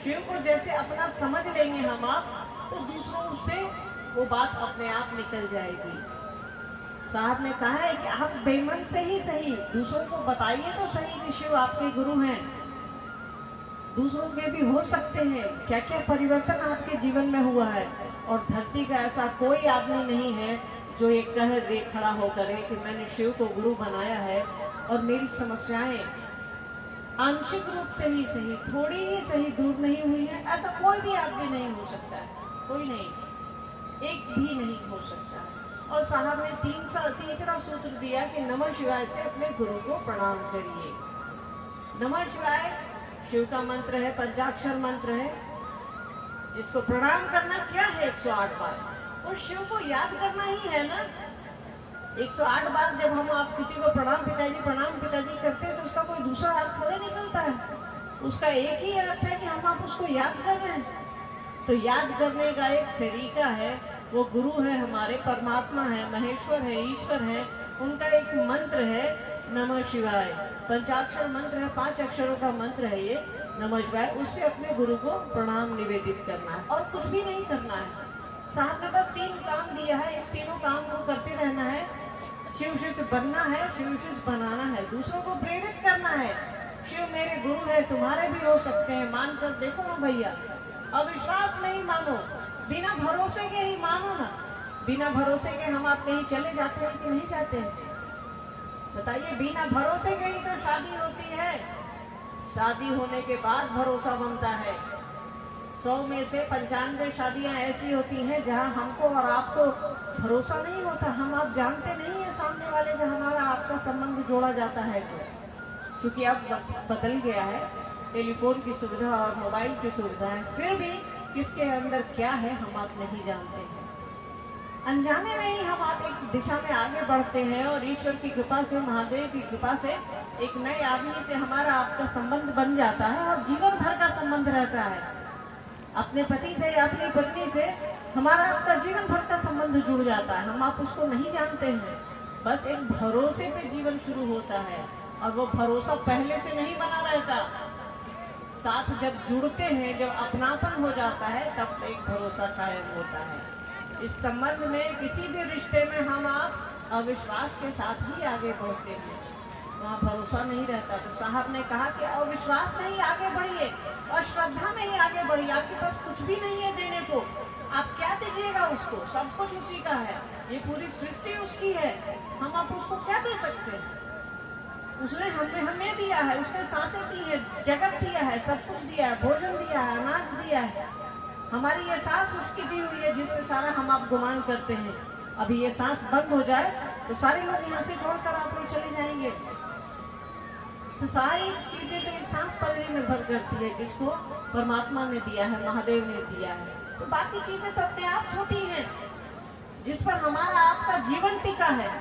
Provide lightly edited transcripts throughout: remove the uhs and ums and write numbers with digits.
शिव को जैसे अपना समझ लेंगे हम आप, तो दूसरों से वो बात अपने आप निकल जाएगी। साहब ने कहा है कि आप बेमन से ही सही दूसरों को बताइए तो सही कि शिव आपके गुरु हैं। दूसरों के भी हो सकते हैं, क्या क्या परिवर्तन आपके जीवन में हुआ है। और धरती का ऐसा कोई आदमी नहीं है जो ये कह दे खड़ा होकर कि मैंने शिव को गुरु बनाया है और मेरी समस्याएं आंशिक रूप से ही सही, थोड़ी ही सही दूर नहीं हुई है। ऐसा कोई भी आदमी नहीं हो सकता है, कोई नहीं, एक भी नहीं हो सकता। और साहब ने तीसरा सूत्र दिया कि नमः शिवाय से अपने गुरु को प्रणाम करिए। नमः शिवाय शिव का मंत्र है, पंचाक्षर मंत्र है, जिसको प्रणाम करना क्या है 108 बार, और शिव को याद करना ही है ना। 108 बार जब हम आप किसी को प्रणाम पिताजी करते हैं तो उसका कोई दूसरा अर्थ थोड़े निकलता है। उसका एक ही अर्थ है कि हम आप उसको याद कर रहे हैं। तो याद करने का एक तरीका है, वो गुरु है हमारे, परमात्मा है, महेश्वर है, ईश्वर है, उनका एक मंत्र है नमः शिवाय। पंचाक्षर मंत्र है, 5 अक्षरों का मंत्र है ये नमः शिवाय। उससे अपने गुरु को प्रणाम निवेदित करना है और कुछ भी नहीं करना है। साहब ने बस 3 काम दिया है, इस तीनों काम को करते रहना है। शिव शिष्य बनना है, शिव शिष्य बनाना है, दूसरों को प्रेरित करना है। शिव मेरे गुरु है, तुम्हारे भी हो सकते हैं, मानकर देखो ना भैया। अविश्वास नहीं मानो, बिना भरोसे के ही मानो ना। बिना भरोसे के हम आप कहीं चले जाते हैं कि नहीं जाते हैं? बताइए, बिना भरोसे के ही तो शादी होती है। शादी होने के बाद भरोसा बनता है। 100 में से 95 शादियां ऐसी होती हैं जहां हमको और आपको भरोसा नहीं होता। हम आप जानते नहीं है सामने वाले से हमारा आपका संबंध जोड़ा जाता है तो। क्योंकि अब बदल गया है, टेलीफोन की सुविधा और मोबाइल की सुविधा है, फिर भी किसके अंदर क्या है हम आप नहीं जानते हैं। अनजाने में ही हम आप एक दिशा में आगे बढ़ते हैं और ईश्वर की कृपा से, महादेव की कृपा से एक नए आदमी से हमारा आपका संबंध बन जाता है और जीवन भर का संबंध रहता है। अपने पति से या अपनी पत्नी से हमारा आपका जीवन भर का संबंध जुड़ जाता है। हम आप उसको नहीं जानते हैं, बस एक भरोसे पे जीवन शुरू होता है और वो भरोसा पहले से नहीं बना रहता। साथ जब जुड़ते हैं, जब अपनापन हो जाता है, तब एक भरोसा कायम होता है। इस संबंध में, किसी भी रिश्ते में हम आप अविश्वास के साथ ही आगे बढ़ते हैं, वहाँ भरोसा नहीं रहता। तो साहब ने कहा कि अविश्वास में ही आगे बढ़िए और श्रद्धा में ही आगे बढ़िए। आपके पास कुछ भी नहीं है देने को, आप क्या दीजिएगा उसको? सब कुछ उसी का है, ये पूरी सृष्टि उसकी है, हम आप उसको क्या दे सकते हैं? उसने हमें दिया है, उसने सांसें दी है, जगत दिया है, सब कुछ दिया है, भोजन दिया है, अनाज दिया है। हमारी ये सांस उसकी दी हुई है जिसमें सारा हम आप गुमान करते हैं। अभी ये सांस बंद हो जाए तो सारे लोग यहाँ से छोड़कर आप लोग चले जाएंगे। तो सारी चीजें तो इस सांस पर ही निर्भर करती है, जिसको परमात्मा ने दिया है, महादेव ने दिया है। तो बाकी चीजें तो अपने आप छोटी हैं, जिस पर हमारा आपका जीवन टिका है,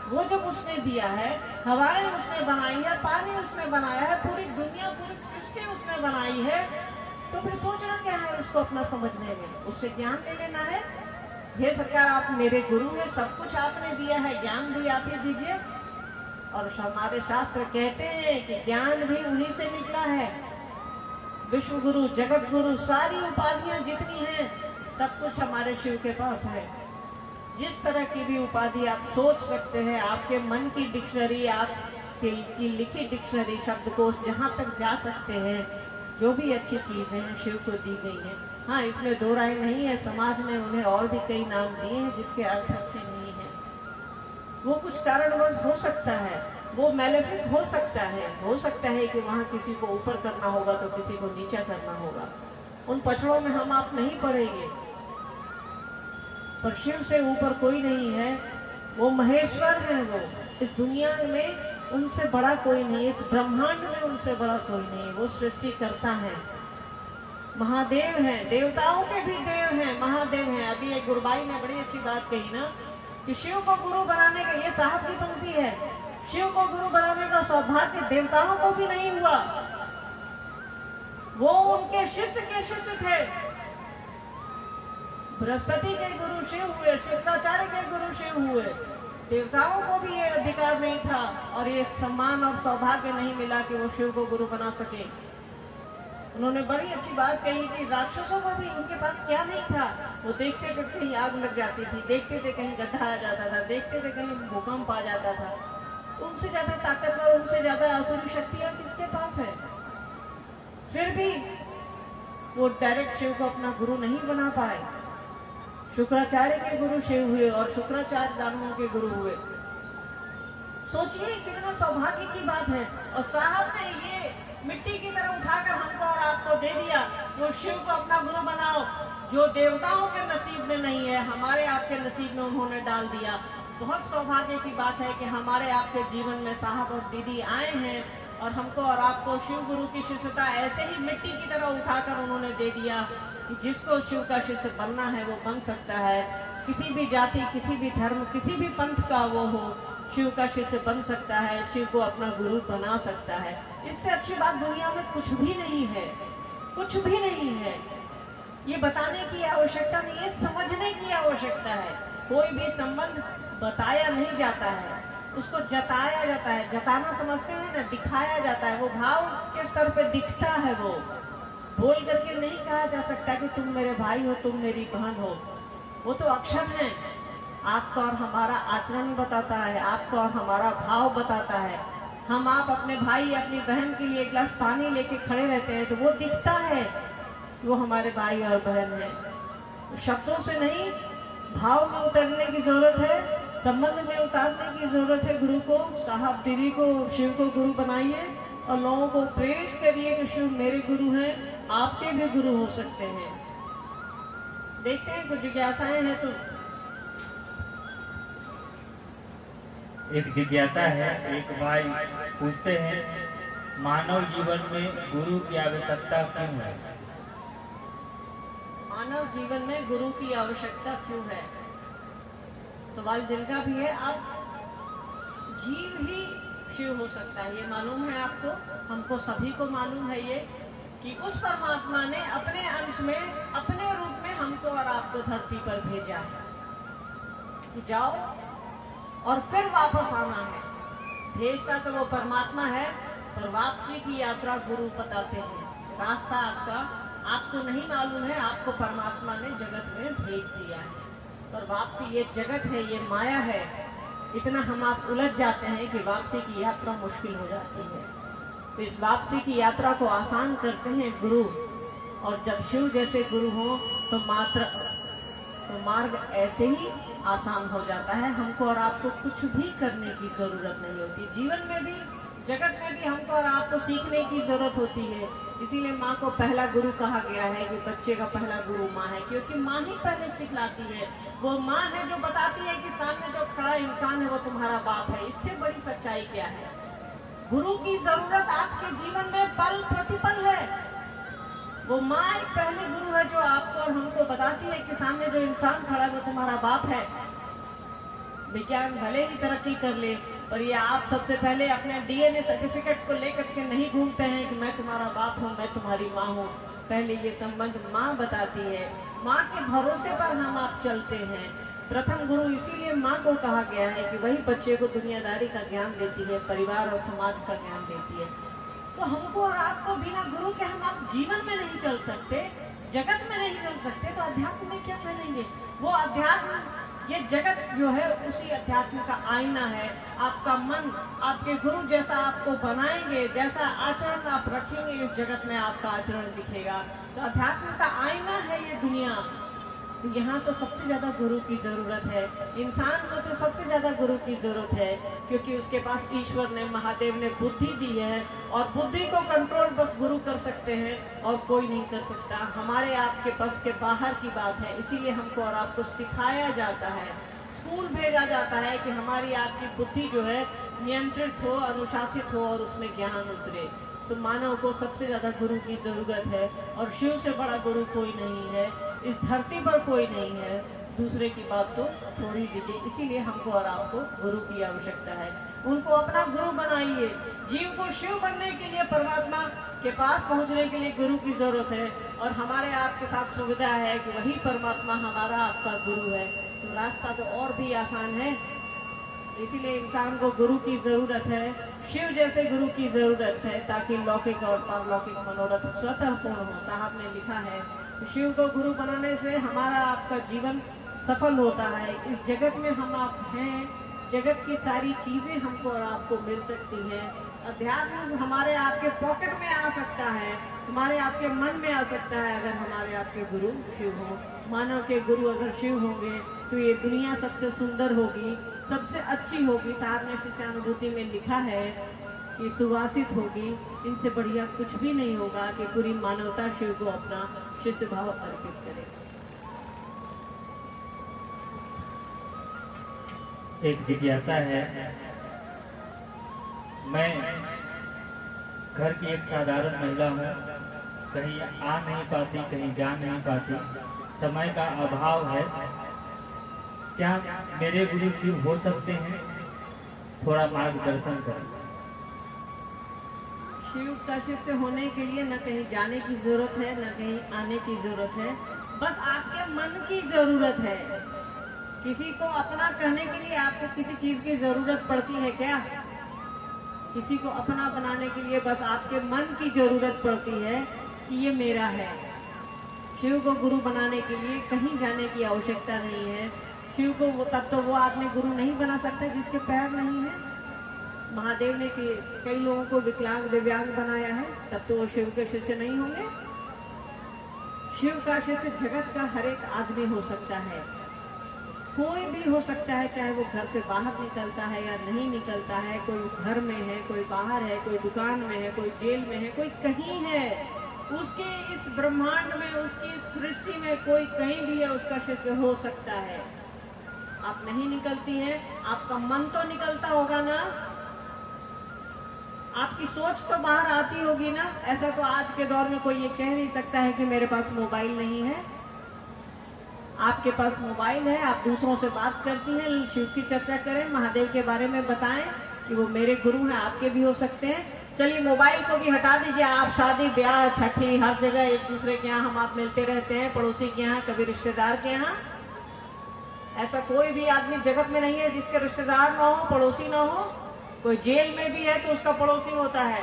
वो जब उसने दिया है, हवाएं उसने बनाई है, पानी उसने बनाया है, पूरी दुनिया, पूरी सृष्टि उसने बनाई है, तो फिर सोचना क्या है उसको अपना समझने में? उससे ज्ञान ले लेना है। ये सरकार आप मेरे गुरु हैं, सब कुछ आपने दिया है, ज्ञान भी आप ही दीजिए। और हमारे शास्त्र कहते हैं कि ज्ञान भी उन्हीं से निकला है। विश्व गुरु, जगत गुरु, सारी उपाधियां जितनी हैं, सब कुछ हमारे शिव के पास है। जिस तरह की भी उपाधि आप सोच सकते हैं, आपके मन की डिक्शनरी, आपकी लिखी डिक्शनरी, शब्दकोश, जहाँ तक जा सकते हैं, जो भी अच्छी चीजें हैं शिव को दी गई हैं। हाँ, इसमें दो राय नहीं है, समाज ने उन्हें और भी कई नाम दिए हैं जिसके अर्थ अच्छे नहीं है। वो कुछ कारणवश हो सकता है, वो मैलेफिक हो सकता है कि वहाँ किसी को ऊपर करना होगा तो किसी को नीचा करना होगा। उन पछड़ों में हम आप नहीं पड़ेंगे, पर शिव से ऊपर कोई नहीं है। वो महेश्वर है, वो इस दुनिया में उनसे बड़ा कोई नहीं, इस ब्रह्मांड में उनसे बड़ा कोई नहीं। वो सृष्टि करता है, महादेव हैं, देवताओं के भी देव हैं, महादेव हैं। अभी एक गुरुबाई ने बड़ी अच्छी बात कही ना कि शिव को गुरु बनाने का, ये साहब की पंक्ति है, शिव को गुरु बनाने का सौभाग्य देवताओं को भी नहीं हुआ। वो उनके शिष्य के शिष्य थे। बृहस्पति के गुरु शिव हुए, शुक्राचार्य के गुरु शिव हुए। देवताओं को भी ये अधिकार नहीं था और ये सम्मान और सौभाग्य नहीं मिला कि वो शिव को गुरु बना सके। उन्होंने बड़ी अच्छी बात कही कि राक्षसों को भी उनके पास क्या नहीं था। वो देखते थे कहीं आग लग जाती थी, देखते थे कहीं गड्ढा आ जाता था, देखते थे कहीं भूकंप आ जाता था। उनसे ज्यादा ताकतवर, उनसे ज्यादा आसुरी शक्तियां किसके पास है? फिर भी वो डायरेक्ट शिव को अपना गुरु नहीं बना पाए। शुक्राचार्य के गुरु शिव हुए और शुक्राचार्य दानवों के गुरु हुए। सोचिए कितना सौभाग्य की बात है। और साहब ने ये मिट्टी की तरह उठाकर हमको और आपको दे दिया। वो शिव को अपना गुरु बनाओ, जो देवताओं के नसीब में नहीं है, हमारे आपके नसीब में उन्होंने डाल दिया। बहुत सौभाग्य की बात है कि हमारे आपके जीवन में साहब और दीदी आए हैं और हमको और आपको शिव गुरु की शिष्यता ऐसे ही मिट्टी की तरह उठाकर उन्होंने दे दिया कि जिसको शिव का शिष्य बनना है वो बन सकता है। किसी भी जाति, किसी भी धर्म, किसी भी पंथ का वो हो, शिव का शिष्य बन सकता है, शिव को अपना गुरु बना सकता है। इससे अच्छी बात दुनिया में कुछ भी नहीं है, कुछ भी नहीं है। ये बताने की आवश्यकता नहीं है, समझने की आवश्यकता है। कोई भी संबंध बताया नहीं जाता है, उसको जताया जाता है। जताना समझते हैं ना, दिखाया जाता है। वो भाव के स्तर पे दिखता है। वो बोल करके नहीं कहा जा सकता कि तुम मेरे भाई हो, तुम मेरी बहन हो। वो तो अक्षर है। आपका और हमारा आचरण बताता है, आपका और हमारा भाव बताता है। हम आप अपने भाई, अपनी बहन के लिए एक गिलास पानी लेके खड़े रहते हैं तो वो दिखता है, वो हमारे भाई और बहन है। शब्दों से नहीं, भाव में उतरने की जरूरत है, संबंध में उतारने की जरूरत है। गुरु को, साहब दीदी को, शिव को गुरु बनाइए और लोगों को प्रेरित करिए कि शिव मेरे गुरु हैं, आपके भी गुरु हो सकते हैं। देखते हैं कुछ जिज्ञासाएं हैं तो। एक जिज्ञासा है, एक भाई पूछते हैं, मानव जीवन में गुरु की आवश्यकता क्यों है? मानव जीवन में गुरु की आवश्यकता क्यों है? सवाल जिनका भी है। आप जीव ही शिव हो सकता है, ये मालूम है आपको, हमको सभी को मालूम है ये, कि उस परमात्मा ने अपने अंश में, अपने रूप में हमको और आपको धरती पर भेजा है कि जाओ और फिर वापस आना है। भेजता तो वो परमात्मा है, पर वापसी की यात्रा गुरु बताते हैं। रास्ता आपको नहीं मालूम है, आपको परमात्मा ने जगत में भेज दिया है। पर वापसी, ये जगत है, ये माया है, इतना हम आप उलझ जाते हैं कि वापसी की यात्रा मुश्किल हो जाती है। तो इस वापसी की यात्रा को आसान करते हैं गुरु। और जब शिव जैसे गुरु हो तो मार्ग ऐसे ही आसान हो जाता है। हमको और आपको कुछ भी करने की जरूरत नहीं होती। जीवन में भी, जगत में भी हमको और आपको सीखने की जरूरत होती है। इसीलिए माँ को पहला गुरु कहा गया है कि बच्चे का पहला गुरु माँ है, क्योंकि माँ ही पहले सिखलाती है। वो माँ है जो बताती है कि सामने जो खड़ा इंसान है वो तुम्हारा बाप है। इससे बड़ी सच्चाई क्या है? गुरु की जरूरत आपके जीवन में पल प्रतिपल है। वो माँ एक पहले गुरु है जो आपको और हमको बताती है कि सामने जो इंसान खड़ा है वो तुम्हारा बाप है। विज्ञान भले ही तरक्की कर ले, और ये आप सबसे पहले अपने डीएनए सर्टिफिकेट को लेकर के नहीं घूमते हैं कि मैं तुम्हारा बाप हूँ, मैं तुम्हारी माँ हूँ। पहले ये संबंध माँ बताती है। माँ के भरोसे पर हम आप चलते हैं। प्रथम गुरु इसीलिए माँ को कहा गया है कि वही बच्चे को दुनियादारी का ज्ञान देती है, परिवार और समाज का ज्ञान देती है। तो हमको और आपको बिना गुरु के हम आप जीवन में नहीं चल सकते, जगत में नहीं चल सकते, तो अध्यात्म में क्या चलेंगे? वो अध्यात्म, ये जगत जो है उसी अध्यात्म का आईना है। आपका मन आपके गुरु जैसा आपको बनाएंगे, जैसा आचरण आप रखेंगे इस जगत में आपका आचरण दिखेगा। तो अध्यात्म का आईना है ये दुनिया। तो यहाँ तो सबसे ज्यादा गुरु की जरूरत है। इंसान को तो सबसे ज्यादा गुरु की जरूरत है, क्योंकि उसके पास ईश्वर ने, महादेव ने बुद्धि दी है, और बुद्धि को कंट्रोल बस गुरु कर सकते हैं और कोई नहीं कर सकता। हमारे आपके बस के बाहर की बात है। इसीलिए हमको और आपको सिखाया जाता है, स्कूल भेजा जाता है कि हमारी आपकी बुद्धि जो है नियंत्रित हो, अनुशासित हो और उसमें ज्ञान उतरे। तो मानव को सबसे ज्यादा गुरु की जरूरत है, और शिव से बड़ा गुरु कोई नहीं है, इस धरती पर कोई नहीं है। दूसरे की बात तो थोड़ी लीजिए। इसीलिए हमको और आपको गुरु की आवश्यकता है। उनको अपना गुरु बनाइए। जीव को शिव बनने के लिए, परमात्मा के पास पहुंचने के लिए गुरु की जरूरत है, और हमारे आपके साथ सुविधा है कि वही परमात्मा हमारा आपका गुरु है। तो रास्ता तो और भी आसान है। इसीलिए इंसान को गुरु की जरूरत है। शिव जैसे गुरु की जरूरत है ताकि लौकिक और पारलौकिक मनोरथ स्वतः पूर्ण हो। साहब ने लिखा है कि शिव को गुरु बनाने से हमारा आपका जीवन सफल होता है। इस जगत में हम आप हैं, जगत की सारी चीजें हमको और आपको मिल सकती हैं। अध्यात्म हमारे आपके पॉकेट में आ सकता है, हमारे आपके मन में आ सकता है अगर हमारे आपके गुरु शिव हो। मानव के गुरु अगर शिव होंगे तो ये दुनिया सबसे सुंदर होगी, सबसे अच्छी होगी। साहब ने शिष्यानुभूति में लिखा है कि सुवासित होगी। इनसे बढ़िया कुछ भी नहीं होगा कि पूरी मानवता शिव को अपना शिष्य भाव अर्पित करे। एक जिज्ञासा है, मैं घर की एक साधारण महिला हूँ, कहीं आ नहीं पाती, कहीं जा नहीं पाती, समय का अभाव है। क्या मेरे गुरु शिव हो सकते हैं? थोड़ा मार्गदर्शन करें। शिव का शिष्य होने के लिए न कहीं जाने की जरूरत है, न कहीं आने की जरूरत है, बस आपके मन की जरूरत है। किसी को अपना कहने के लिए आपको किसी चीज की जरूरत पड़ती है क्या? किसी को अपना बनाने के लिए बस आपके मन की जरूरत पड़ती है कि ये मेरा है। शिव को गुरु बनाने के लिए कहीं जाने की आवश्यकता नहीं है। शिव को तब तो वो आदमी गुरु नहीं बना सकता जिसके पैर नहीं है। महादेव ने कई लोगों को विकलांग दिव्यांग बनाया है, तब तो वो शिव के शिष्य नहीं होंगे। शिव का शिष्य जगत का हर एक आदमी हो सकता है, कोई भी हो सकता है, चाहे वो घर से बाहर निकलता है या नहीं निकलता है। कोई घर में है, कोई बाहर है, कोई दुकान में है, कोई जेल में है, कोई कहीं है। उसके इस ब्रह्मांड में, उसकी सृष्टि में कोई कहीं भी है, उसका शिष्य हो सकता है। आप नहीं निकलती हैं, आपका मन तो निकलता होगा ना, आपकी सोच तो बाहर आती होगी ना। ऐसा तो आज के दौर में कोई ये कह नहीं सकता है कि मेरे पास मोबाइल नहीं है। आपके पास मोबाइल है, आप दूसरों से बात करती हैं, शिव की चर्चा करें, महादेव के बारे में बताएं कि वो मेरे गुरु हैं, आपके भी हो सकते हैं। चलिए मोबाइल को भी हटा दीजिए, आप शादी ब्याह छठी हर जगह एक दूसरे के यहाँ हम आप मिलते रहते हैं, पड़ोसी के यहाँ, कभी रिश्तेदार के यहाँ। ऐसा कोई भी आदमी जगत में नहीं है जिसके रिश्तेदार ना हो, पड़ोसी ना हो। कोई जेल में भी है तो उसका पड़ोसी होता है,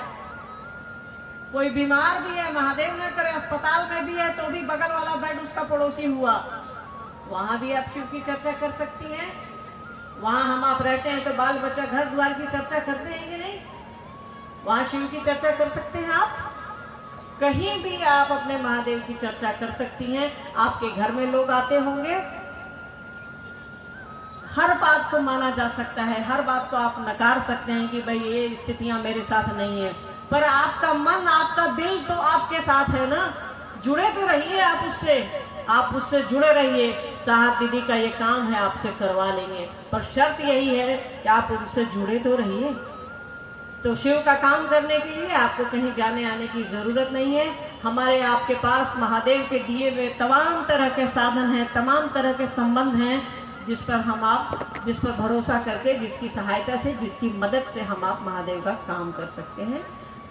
कोई बीमार भी है, महादेव न करे अस्पताल में भी है तो भी बगल वाला बेड उसका पड़ोसी हुआ। वहां भी आप शिव की चर्चा कर सकती हैं। वहां हम आप रहते हैं तो बाल बच्चा घर द्वार की चर्चा करते हैं कि नहीं? वहां शिव की चर्चा कर सकते हैं आप। कहीं भी आप अपने महादेव की चर्चा कर सकती हैं। आपके घर में लोग आते होंगे, हर बात को माना जा सकता है, हर बात को आप नकार सकते हैं कि भाई ये स्थितियां मेरे साथ नहीं है, पर आपका मन, आपका दिल तो आपके साथ है ना। जुड़े तो रहिए आप उससे, आप उससे जुड़े रहिए। साहब दीदी का ये काम है, आपसे करवा लेंगे, पर शर्त यही है कि आप उनसे जुड़े तो रहिए। तो शिव का काम करने के लिए आपको कहीं जाने आने की जरूरत नहीं है। हमारे आपके पास महादेव के दिए हुए तमाम तरह के साधन हैं, तमाम तरह के संबंध हैं, जिस पर भरोसा करके, जिसकी सहायता से, जिसकी मदद से हम आप महादेव का काम कर सकते हैं।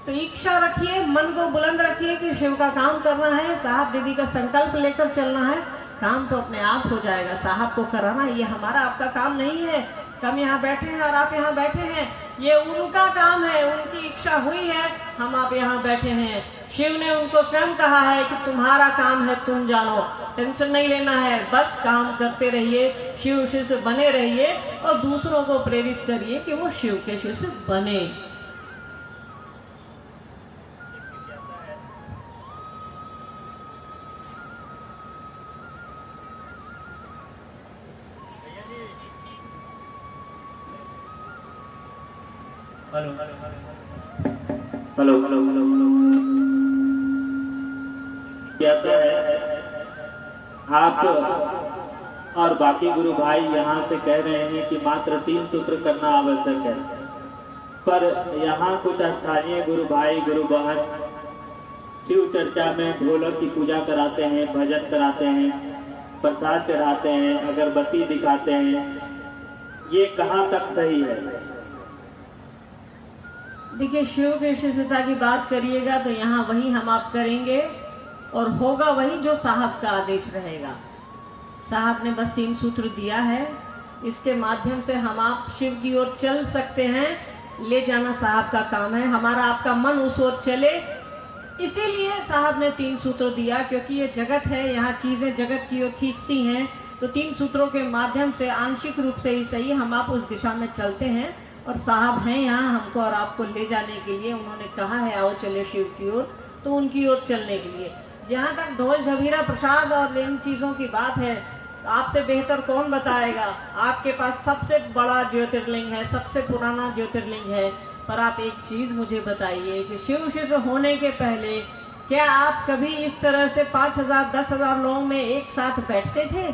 तो इच्छा रखिए, मन को बुलंद रखिए कि शिव का काम करना है, साहब दीदी का संकल्प लेकर चलना है, काम तो अपने आप हो जाएगा। साहब को कराना ये हमारा आपका काम नहीं है। हम यहाँ बैठे हैं और आप यहाँ बैठे हैं, ये उनका काम है, उनकी इच्छा हुई है, हम आप यहाँ बैठे हैं। शिव ने उनको स्वयं कहा है कि तुम्हारा काम है, तुम जानो, टेंशन नहीं लेना है, बस काम करते रहिए, शिव शिष्य बने रहिए और दूसरों को प्रेरित करिए कि वो शिव के शिष्य बने। हेलो हेलो हेलो हेलो कहता है आप और बाकी गुरु भाई यहाँ से कह रहे हैं कि मात्र 3 सूत्र करना आवश्यक है, पर यहाँ कुछ स्थानीय गुरु भाई गुरु बहन शिव चर्चा में ढोलक की पूजा कराते हैं, भजन कराते हैं, प्रसाद चढ़ाते हैं, अगरबत्ती दिखाते हैं। ये कहाँ तक सही है? देखिए, शिव के शिष्यता की बात करिएगा तो यहाँ वही हम आप करेंगे और होगा वही जो साहब का आदेश रहेगा। साहब ने बस 3 सूत्र दिया है, इसके माध्यम से हम आप शिव की ओर चल सकते हैं। ले जाना साहब का काम है, हमारा आपका मन उस ओर चले। इसीलिए साहब ने 3 सूत्र दिया, क्योंकि ये जगत है, यहाँ चीजें जगत की ओर खींचती हैं, तो 3 सूत्रों के माध्यम से आंशिक रूप से ही सही हम आप उस दिशा में चलते हैं। और साहब हैं यहाँ हमको और आपको ले जाने के लिए, उन्होंने कहा है आओ चले शिव की ओर, तो उनकी ओर चलने के लिए। जहाँ तक ढोल झबीरा प्रसाद और इन चीजों की बात है, आपसे बेहतर कौन बताएगा। आपके पास सबसे बड़ा ज्योतिर्लिंग है, सबसे पुराना ज्योतिर्लिंग है, पर आप एक चीज मुझे बताइए कि शिव शिष्य होने के पहले क्या आप कभी इस तरह से 5000 10,000 लोगों में एक साथ बैठते थे?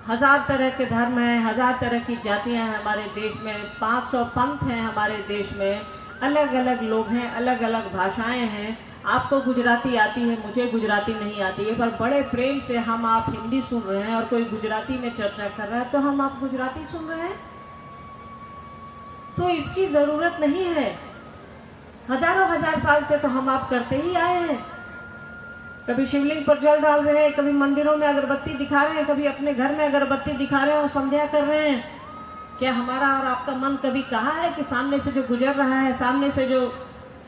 1000 तरह के धर्म हैं, 1000 तरह की जातियां हैं हमारे देश में, 500 पंथ हैं हमारे देश में, अलग अलग लोग हैं, अलग अलग भाषाएं हैं। आपको गुजराती आती है, मुझे गुजराती नहीं आती है, पर बड़े प्रेम से हम आप हिंदी सुन रहे हैं और कोई गुजराती में चर्चा कर रहा है तो हम आप गुजराती सुन रहे हैं। तो इसकी जरूरत नहीं है। हजारों हजार साल से तो हम आप करते ही आए हैं। कभी शिवलिंग पर जल डाल रहे हैं, कभी मंदिरों में अगरबत्ती दिखा रहे हैं, कभी अपने घर में अगरबत्ती दिखा रहे हैं और संध्या कर रहे हैं। क्या हमारा और आपका मन कभी कहा है कि सामने से जो गुजर रहा है, सामने से जो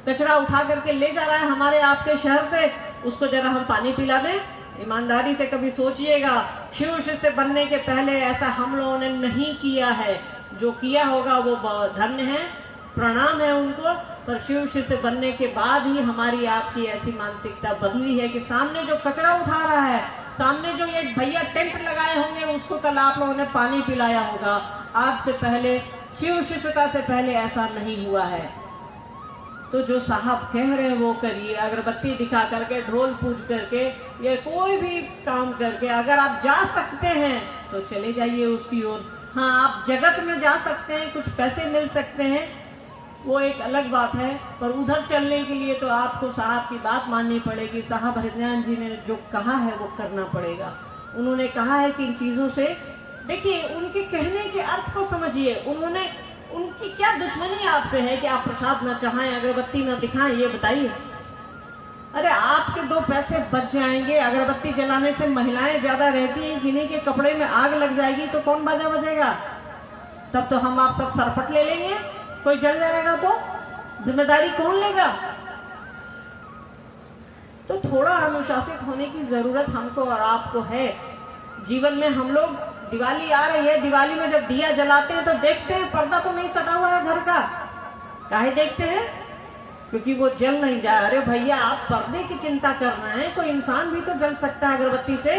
कचरा उठा करके ले जा रहा है हमारे आपके शहर से, उसको जरा हम पानी पिला दें? ईमानदारी से कभी सोचिएगा, शिव शिष्य बनने के पहले ऐसा हम लोगों ने नहीं किया है। जो किया होगा वो धन्य है, प्रणाम है उनको, पर शिव शिष्य बनने के बाद ही हमारी आपकी ऐसी मानसिकता बदली है कि सामने जो कचरा उठा रहा है, सामने जो ये भैया टेंट लगाए होंगे उसको कल आप लोगों ने पानी पिलाया होगा। आज से पहले, शिव शिष्यता से पहले ऐसा नहीं हुआ है। तो जो साहब कह रहे हैं वो करिए, अगरबत्ती दिखा करके, ढोल पूज करके, ये कोई भी काम करके अगर आप जा सकते हैं तो चले जाइए उसकी ओर। हाँ, आप जगत में जा सकते हैं, कुछ पैसे मिल सकते हैं, वो एक अलग बात है, पर उधर चलने के लिए तो आपको साहब की बात माननी पड़ेगी। साहब हरिनारायण जी ने जो कहा है वो करना पड़ेगा। उन्होंने कहा है कि इन चीजों से, देखिए उनके कहने के अर्थ को समझिए। उन्होंने, उनकी क्या दुश्मनी आपसे है कि आप प्रसाद न चाहें, अगरबत्ती न दिखाएं, ये बताइए। अरे आपके 2 पैसे बच जाएंगे। अगरबत्ती जलाने से महिलाएं ज्यादा रहती हैं, किन्हीं के कपड़े में आग लग जाएगी तो कौन बाजा बजेगा? तब तो हम आप सब सरपट ले लेंगे, कोई जल जाएगा तो जिम्मेदारी कौन लेगा? तो थोड़ा अनुशासित होने की जरूरत हमको और आपको है। जीवन में हम लोग, दिवाली आ रही है, दिवाली में जब दिया जलाते हैं तो देखते हैं पर्दा तो नहीं सटा हुआ है घर का। काहे देखते हैं? क्योंकि वो जल नहीं जाए। अरे भैया, आप पर्दे की चिंता कर रहे हैं, कोई इंसान भी तो जल सकता है अगरबत्ती से।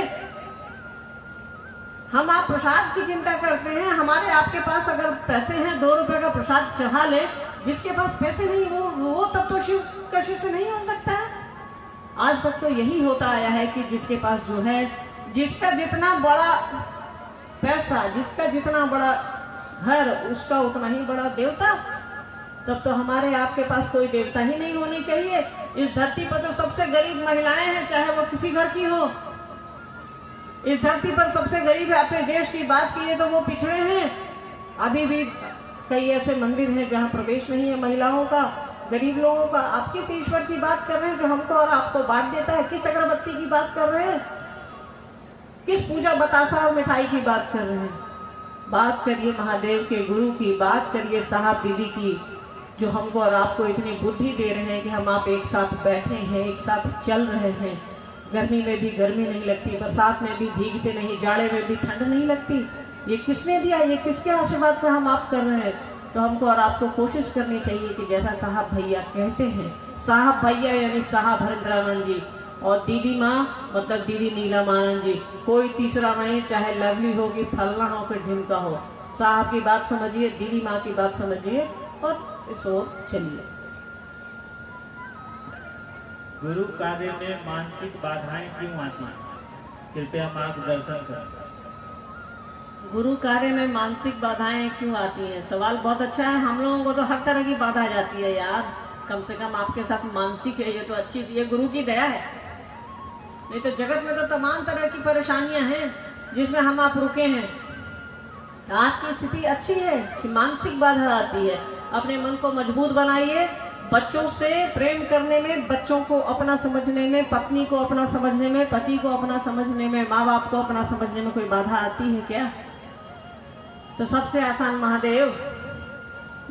हम आप प्रसाद की चिंता करते हैं। हमारे आपके पास अगर पैसे हैं, 2 रुपए का प्रसाद चढ़ा ले, जिसके पास पैसे नहीं वो तब तो शिव का शिष्य नहीं हो सकता है। आज तक तो यही होता आया है कि जिसके पास जो है, जिसका जितना बड़ा पैसा, जिसका जितना बड़ा घर, उसका उतना ही बड़ा देवता। तब तो हमारे आपके पास कोई देवता ही नहीं होनी चाहिए। इस धरती पर तो सबसे गरीब महिलाएं हैं, चाहे वो किसी घर की हो। इस धरती पर सबसे गरीब है। अपने देश की बात कीजिए तो वो पिछड़े हैं। अभी भी कई ऐसे मंदिर हैं जहाँ प्रवेश नहीं है महिलाओं का, गरीब लोगों का। आप किस ईश्वर की बात कर रहे हैं जो हमको और आपको बांट देता है? किस अगरबत्ती की बात कर रहे हैं? किस पूजा बतासा और मिठाई की बात कर रहे हैं? बात करिए महादेव के गुरु की, बात करिए साहब दीदी की, जो हमको और आपको इतनी बुद्धि दे रहे हैं कि हम आप एक साथ बैठे हैं, एक साथ चल रहे हैं। गर्मी में भी गर्मी नहीं लगती, बरसात में भी भीगते नहीं, जाड़े में भी ठंड नहीं लगती। ये किसने दिया? ये किसके आशीर्वाद से हम आप कर रहे हैं? तो हमको और आपको कोशिश करनी चाहिए कि जैसा साहब भैया कहते हैं, साहब भैया यानी साहब हरिंद्रानंद जी और दीदी माँ मतलब दीदी नीलामानंद जी, कोई तीसरा नहीं, चाहे लवली हो कि फलना हो कि ढिमका हो। साहब की बात समझिए, दीदी माँ की बात समझिए और इस ओर चलिए। गुरु कार्य में मानसिक बाधाएं क्यों आती हैं? कृपया मार्गदर्शन करें। गुरु कार्य में मानसिक बाधाएं क्यों आती हैं? सवाल बहुत अच्छा है। हम लोगों को तो हर तरह की बाधा आ जाती है यार। कम से कम आपके साथ मानसिक है, ये तो अच्छी, ये गुरु की दया है। नहीं तो जगत में तो तमाम तरह की परेशानियां हैं जिसमें हम आप रुके हैं। आपकी स्थिति अच्छी है कि मानसिक बाधा आती है। अपने मन को मजबूत बनाइए। बच्चों से प्रेम करने में, बच्चों को अपना समझने में, पत्नी को अपना समझने में, पति को अपना समझने में, माँ बाप को अपना समझने में कोई बाधा आती है क्या? तो सबसे आसान महादेव,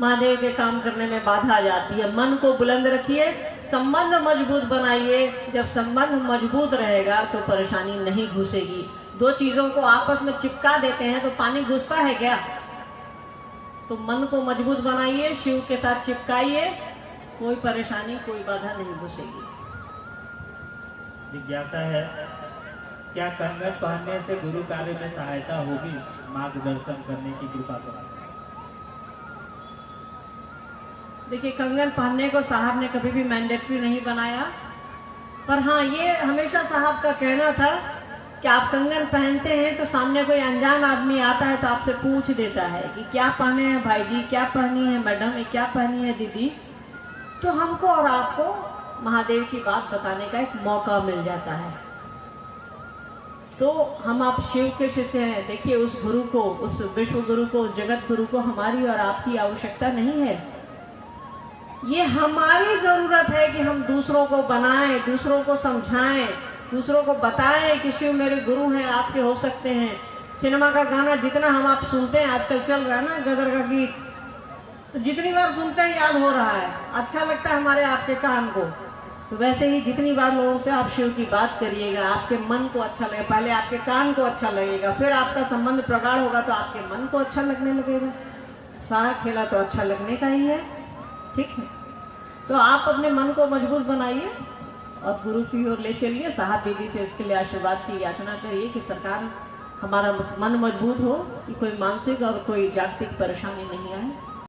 महादेव के काम करने में बाधा आ जाती है। मन को बुलंद रखिए, संबंध मजबूत बनाइए। जब संबंध मजबूत रहेगा तो परेशानी नहीं घुसेगी। दो चीजों को आपस में चिपका देते हैं तो पानी घुसता है क्या? तो मन को मजबूत बनाइए, शिव के साथ चिपकाइए, कोई परेशानी कोई बाधा नहीं घुसेगी। जिज्ञासा है, क्या कंगन पहनने से गुरु कार्य में सहायता होगी? मार्गदर्शन करने की कृपा करें। देखिए, कंगन पहनने को साहब ने कभी भी मैंडेटरी नहीं बनाया, पर हाँ ये हमेशा साहब का कहना था कि आप कंगन पहनते हैं तो सामने कोई अनजान आदमी आता है तो आपसे पूछ देता है कि क्या पहने हैं भाई जी, क्या पहनी है मैडम, ये क्या पहनी है दीदी, तो हमको और आपको महादेव की बात बताने का एक मौका मिल जाता है। तो हम आप शिव के शिष्य हैं। देखिए, उस गुरु को, उस विश्व गुरु को, जगत गुरु को हमारी और आपकी आवश्यकता नहीं है। ये हमारी जरूरत है कि हम दूसरों को बनाएं, दूसरों को समझाएं, दूसरों को बताएं कि शिव मेरे गुरु हैं, आपके हो सकते हैं। सिनेमा का गाना जितना हम आप सुनते हैं, आजकल चल रहा है ना गदर का गीत, तो जितनी बार सुनते हैं याद हो रहा है, अच्छा लगता है हमारे आपके कान को। तो वैसे ही जितनी बार लोगों से आप शिव की बात करिएगा, आपके मन को अच्छा लगेगा। पहले आपके कान को अच्छा लगेगा, फिर आपका संबंध प्रगाढ़ होगा तो आपके मन को अच्छा लगने लगेगा। सारा खेला तो अच्छा लगने का ही है, ठीक है। तो आप अपने मन को मजबूत बनाइए और गुरु की ओर ले चलिए। साहब दीदी से इसके लिए आशीर्वाद की याचना करिए कि सरकार हमारा मन मजबूत हो, कि कोई मानसिक और कोई जागतिक परेशानी नहीं आए।